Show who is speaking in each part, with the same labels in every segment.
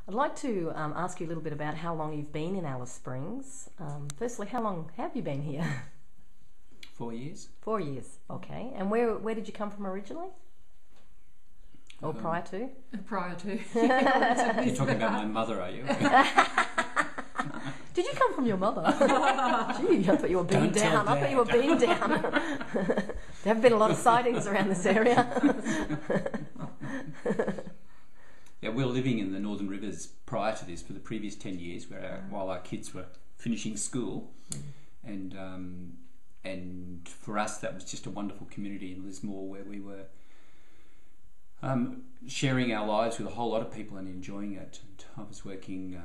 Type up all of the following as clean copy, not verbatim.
Speaker 1: I'd like to ask you a little bit about how long you've been in Alice Springs. Firstly, how long have you been here?
Speaker 2: 4 years.
Speaker 1: 4 years, okay. And where did you come from originally? Or prior to?
Speaker 3: Prior to.
Speaker 2: You're talking about my mother, are you?
Speaker 1: Did you come from your mother? Gee, I thought you were being down. I thought you were being down. There have been a lot of sightings around this area.
Speaker 2: Yeah, we were living in the Northern Rivers prior to this for the previous 10 years, while our kids were finishing school, and for us that was just a wonderful community in Lismore where we were sharing our lives with a whole lot of people and enjoying it. And I was working.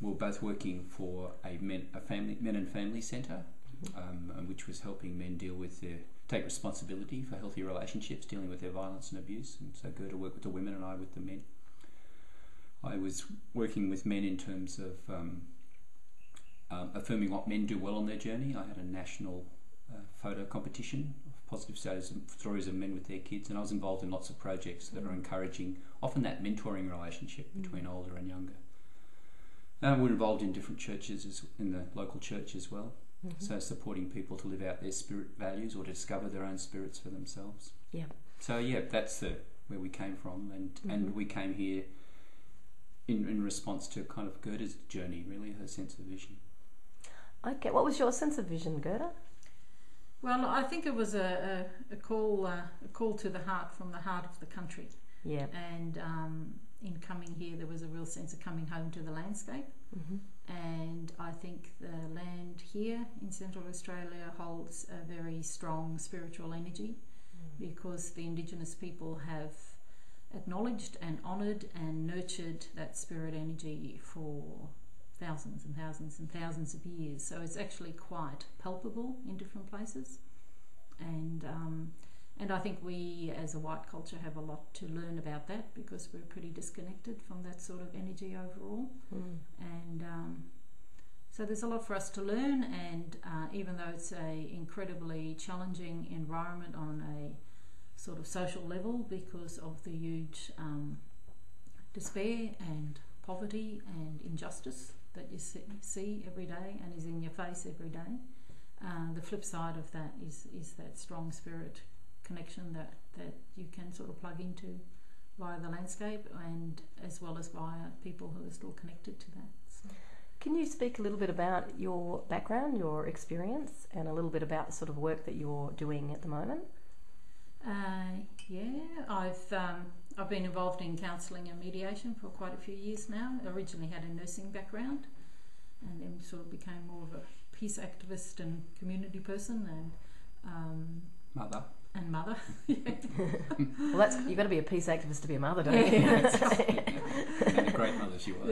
Speaker 2: We were both working for a men and family centre, which was helping men take responsibility for healthy relationships, dealing with their violence and abuse. And so Gerda worked with the women and I with the men. I was working with men in terms of affirming what men do well on their journey. I had a national photo competition of positive stories of men with their kids, and I was involved in lots of projects that are encouraging often that mentoring relationship between older and younger. We're involved in different churches, in the local church as well, so supporting people to live out their spirit values or to discover their own spirits for themselves.
Speaker 1: Yeah. So
Speaker 2: yeah, that's where we came from, and we came here in response to kind of Gerda's journey, really, her sense of vision.
Speaker 1: Okay, what was your sense of vision, Gerda?
Speaker 3: Well, I think it was a call to the heart from the heart of the country.
Speaker 1: Yeah.
Speaker 3: And in coming here, there was a real sense of coming home to the landscape. And I think the land here in Central Australia holds a very strong spiritual energy because the Indigenous people have acknowledged and honoured and nurtured that spirit energy for thousands and thousands and thousands of years. So it's actually quite palpable in different places. And I think we as a white culture have a lot to learn about that because we're pretty disconnected from that sort of energy overall. And so there's a lot for us to learn, and even though it's a incredibly challenging environment on a sort of social level because of the huge despair and poverty and injustice that you see every day and is in your face every day. The flip side of that is that strong spirit connection that you can sort of plug into via the landscape, and as well as via people who are still connected to that. So.
Speaker 1: Can you speak a little bit about your background, your experience, and a little bit about the sort of work that you're doing at the moment? I've been involved in counselling and mediation for quite a few years now. I originally had a nursing background and then sort of became more of a peace activist and community person and
Speaker 2: mother.
Speaker 3: And mother.
Speaker 1: Well, you've got to be a peace activist to be a mother, don't you?
Speaker 3: That's right.
Speaker 2: And a great mother she was.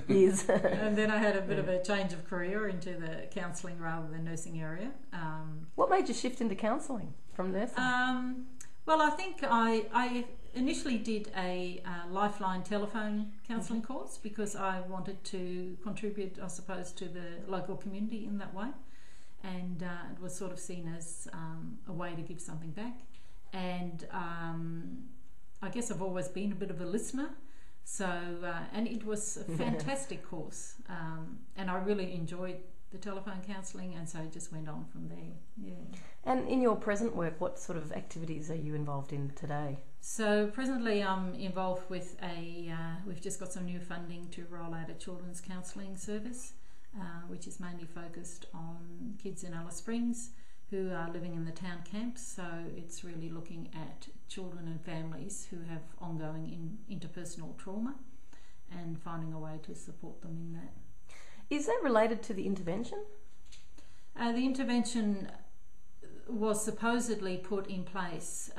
Speaker 1: Is.
Speaker 3: And then I had a bit of a change of career into the counselling rather than nursing area.
Speaker 1: What made you shift into counselling from nursing?
Speaker 3: Well, I think I initially did a lifeline telephone counselling course because I wanted to contribute, I suppose, to the local community in that way. And it was sort of seen as a way to give something back. And I guess I've always been a bit of a listener. So, and it was a fantastic course. And I really enjoyed the telephone counselling, and so it just went on from there. Yeah.
Speaker 1: And in your present work, what sort of activities are you involved in today?
Speaker 3: So presently I'm involved with we've just got some new funding to roll out a children's counselling service, which is mainly focused on kids in Alice Springs who are living in the town camps. So it's really looking at children and families who have ongoing interpersonal trauma and finding a way to support them in that.
Speaker 1: Is that related to the intervention?
Speaker 3: The intervention was supposedly put in place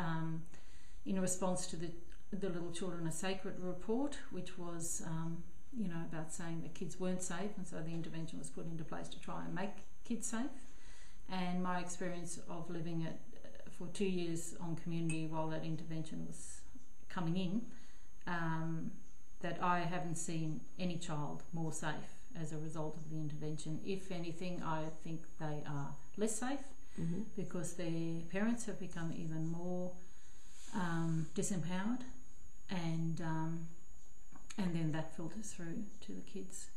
Speaker 3: in response to the Little Children Are Sacred report, which was about saying that kids weren't safe, and so the intervention was put into place to try and make kids safe. And my experience of living it for 2 years on community while that intervention was coming in, that I haven't seen any child more safe as a result of the intervention. If anything, I think they are less safe because their parents have become even more disempowered, and
Speaker 1: and then that filters through to the kids